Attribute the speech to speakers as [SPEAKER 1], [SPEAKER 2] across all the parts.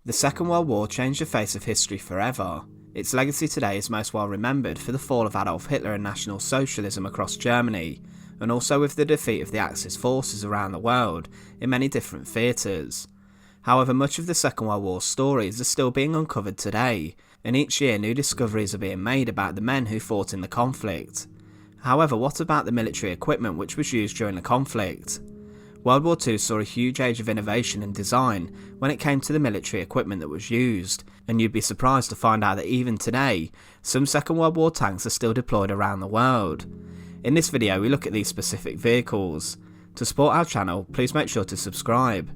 [SPEAKER 1] The Second World War changed the face of history forever. Its legacy today is most well remembered for the fall of Adolf Hitler and National Socialism across Germany, and also with the defeat of the Axis forces around the world in many different theatres. However, much of the Second World War stories are still being uncovered today, and each year new discoveries are being made about the men who fought in the conflict. However, what about the military equipment which was used during the conflict? World War II saw a huge age of innovation and design when it came to the military equipment that was used, and you'd be surprised to find out that even today, some Second World War tanks are still deployed around the world. In this video we look at these specific vehicles. To support our channel, please make sure to subscribe.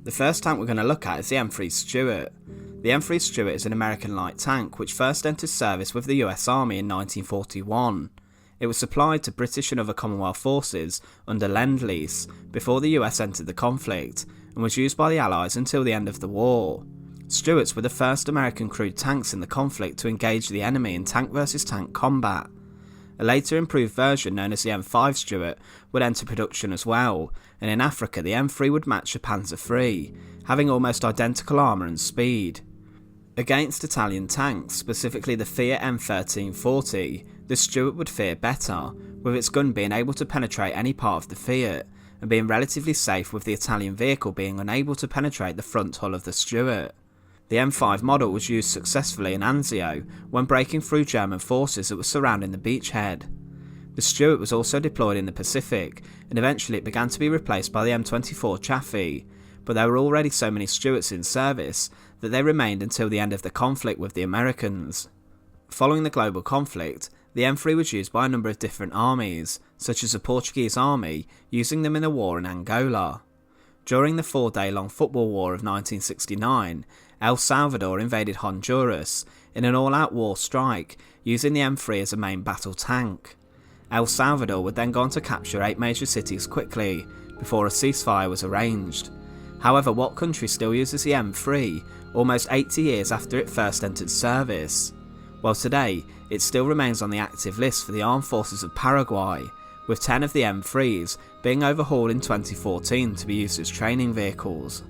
[SPEAKER 1] The first tank we're going to look at is the M3 Stuart. The M3 Stuart is an American light tank which first entered service with the US Army in 1941. It was supplied to British and other Commonwealth forces under Lend-Lease before the US entered the conflict, and was used by the Allies until the end of the war. Stuarts were the first American crewed tanks in the conflict to engage the enemy in tank versus tank combat. A later improved version known as the M5 Stuart would enter production as well, and in Africa the M3 would match the Panzer IV, having almost identical armour and speed. Against Italian tanks, specifically the Fiat M1340, the Stuart would fare better, with its gun being able to penetrate any part of the Fiat, and being relatively safe with the Italian vehicle being unable to penetrate the front hull of the Stuart. The M5 model was used successfully in Anzio when breaking through German forces that were surrounding the beachhead. The Stuart was also deployed in the Pacific, and eventually it began to be replaced by the M24 Chaffee, but there were already so many Stuarts in service that they remained until the end of the conflict with the Americans. Following the global conflict, the M3 was used by a number of different armies, such as the Portuguese army, using them in the war in Angola. During the 4-day-long football war of 1969, El Salvador invaded Honduras in an all-out war strike, using the M3 as a main battle tank. El Salvador would then go on to capture 8 major cities quickly, before a ceasefire was arranged. However, what country still uses the M3, almost 80 years after it first entered service? Well, today, it still remains on the active list for the armed forces of Paraguay, with 10 of the M3s being overhauled in 2014 to be used as training vehicles.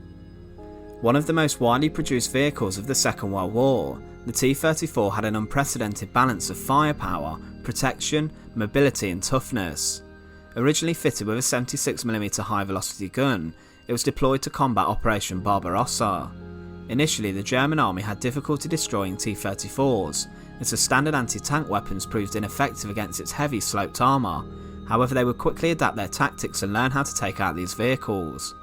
[SPEAKER 1] One of the most widely produced vehicles of the Second World War, the T-34 had an unprecedented balance of firepower, protection, mobility and toughness. Originally fitted with a 76mm high-velocity gun, it was deployed to combat Operation Barbarossa. Initially, the German army had difficulty destroying T-34s, as the standard anti-tank weapons proved ineffective against its heavy sloped armour. However, they would quickly adapt their tactics and learn how to take out these vehicles.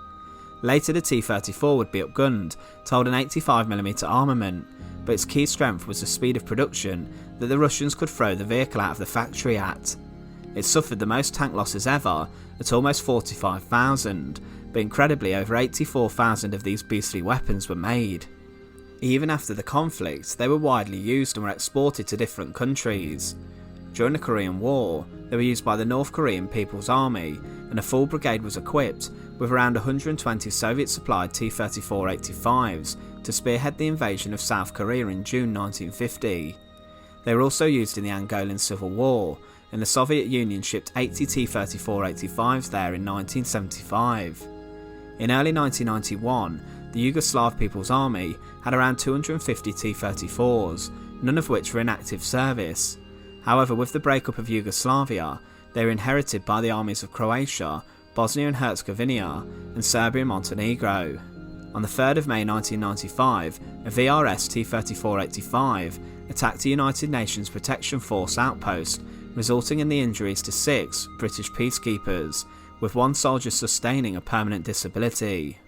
[SPEAKER 1] Later, the T-34 would be upgunned to hold an 85mm armament, but its key strength was the speed of production that the Russians could throw the vehicle out of the factory at. It suffered the most tank losses ever, at almost 45,000, but incredibly over 84,000 of these beastly weapons were made. Even after the conflict, they were widely used and were exported to different countries. During the Korean War, they were used by the North Korean People's Army, and a full brigade was equipped with around 120 Soviet-supplied T-34-85s to spearhead the invasion of South Korea in June 1950. They were also used in the Angolan Civil War, and the Soviet Union shipped 80 T-34-85s there in 1975. In early 1991, the Yugoslav People's Army had around 250 T-34s, none of which were in active service. However, with the breakup of Yugoslavia, they were inherited by the armies of Croatia, Bosnia and Herzegovina, and Serbia and Montenegro. On the 3rd of May 1995, a VRS T-34-85 attacked a United Nations Protection Force outpost, resulting in the injuries to 6 British peacekeepers, with 1 soldier sustaining a permanent disability.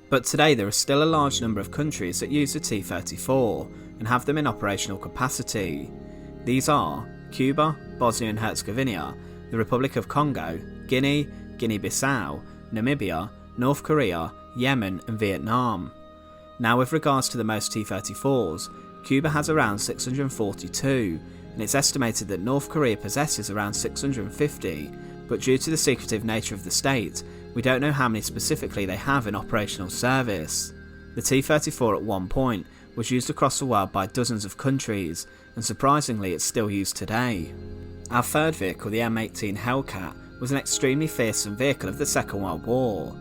[SPEAKER 1] But today there are still a large number of countries that use the T-34 and have them in operational capacity. These are Cuba, Bosnia and Herzegovina, the Republic of Congo, Guinea, Guinea-Bissau, Namibia, North Korea, Yemen and Vietnam. Now, with regards to the most T-34s, Cuba has around 642, and it's estimated that North Korea possesses around 650, but due to the secretive nature of the state, we don't know how many specifically they have in operational service. The T-34 at one point was used across the world by dozens of countries, and surprisingly it's still used today. Our third vehicle, the M18 Hellcat, was an extremely fearsome vehicle of the Second World War.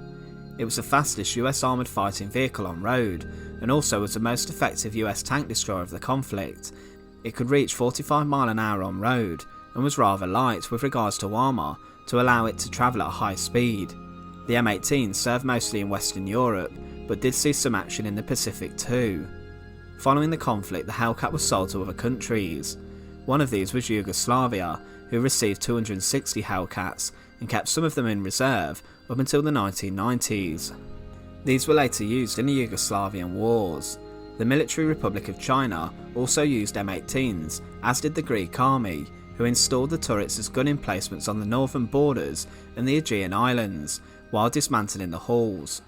[SPEAKER 1] It was the fastest US armoured fighting vehicle on road, and also was the most effective US tank destroyer of the conflict. It could reach 45 miles an hour on road, and was rather light with regards to armour to allow it to travel at high speed. The M18 served mostly in Western Europe, but did see some action in the Pacific too. Following the conflict, the Hellcat was sold to other countries. One of these was Yugoslavia, who received 260 Hellcats and kept some of them in reserve up until the 1990s. These were later used in the Yugoslavian wars. The Military Republic of China also used M18s, as did the Greek army, who installed the turrets as gun emplacements on the northern borders and the Aegean Islands, while dismantling the hulls.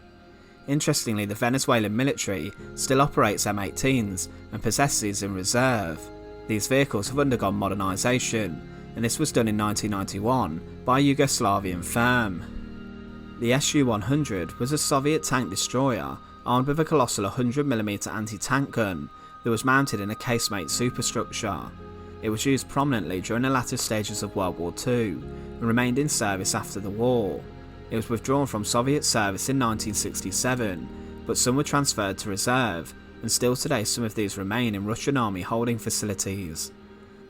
[SPEAKER 1] Interestingly, the Venezuelan military still operates M18s and possesses these in reserve. These vehicles have undergone modernisation, and this was done in 1991 by a Yugoslavian firm. The Su-100 was a Soviet tank destroyer armed with a colossal 100mm anti-tank gun that was mounted in a casemate superstructure. It was used prominently during the latter stages of World War II and remained in service after the war. It was withdrawn from Soviet service in 1967, but some were transferred to reserve, and still today some of these remain in Russian army holding facilities.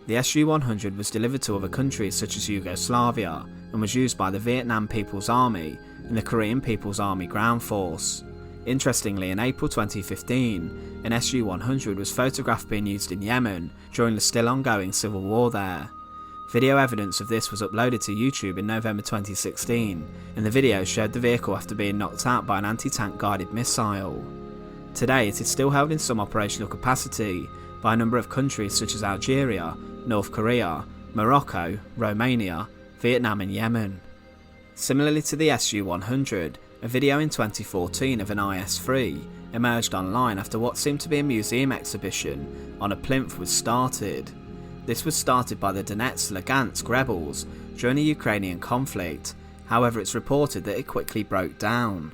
[SPEAKER 1] The Su-100 was delivered to other countries such as Yugoslavia and was used by the Vietnam People's Army and the Korean People's Army Ground Force. Interestingly, in April 2015, an Su-100 was photographed being used in Yemen during the still ongoing civil war there. Video evidence of this was uploaded to YouTube in November 2016, and the video showed the vehicle after being knocked out by an anti-tank guided missile. Today it is still held in some operational capacity by a number of countries such as Algeria, North Korea, Morocco, Romania, Vietnam and Yemen. Similarly to the Su-100, a video in 2014 of an IS-3 emerged online after what seemed to be a museum exhibition on a plinth was started. This was started by the Donetsk-Lugansk rebels during the Ukrainian conflict, however it's reported that it quickly broke down.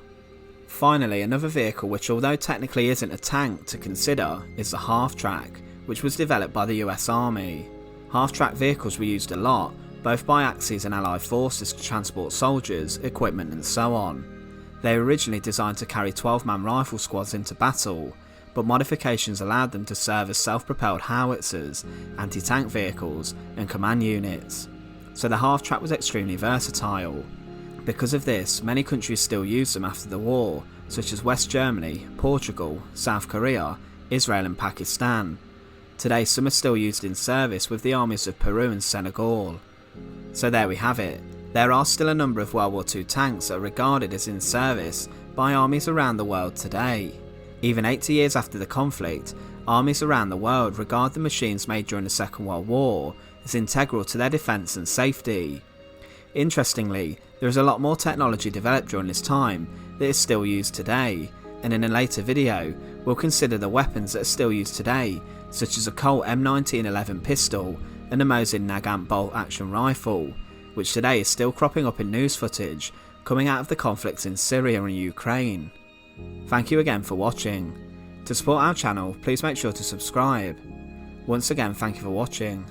[SPEAKER 1] Finally, another vehicle which, although technically isn't a tank to consider, is the half-track, which was developed by the US Army. Half-track vehicles were used a lot, both by Axis and Allied forces to transport soldiers, equipment and so on. They were originally designed to carry 12-man rifle squads into battle, but modifications allowed them to serve as self-propelled howitzers, anti-tank vehicles and command units. So the half-track was extremely versatile. Because of this, many countries still use them after the war, such as West Germany, Portugal, South Korea, Israel and Pakistan. Today some are still used in service with the armies of Peru and Senegal. So there we have it. There are still a number of World War II tanks that are regarded as in service by armies around the world today. Even 80 years after the conflict, armies around the world regard the machines made during the Second World War as integral to their defence and safety. Interestingly, there is a lot more technology developed during this time that is still used today, and in a later video we'll consider the weapons that are still used today, such as a Colt M19 pistol and a Mosin Nagant bolt action rifle, which today is still cropping up in news footage coming out of the conflicts in Syria and Ukraine. Thank you again for watching. To support our channel, please make sure to subscribe. Once again, thank you for watching.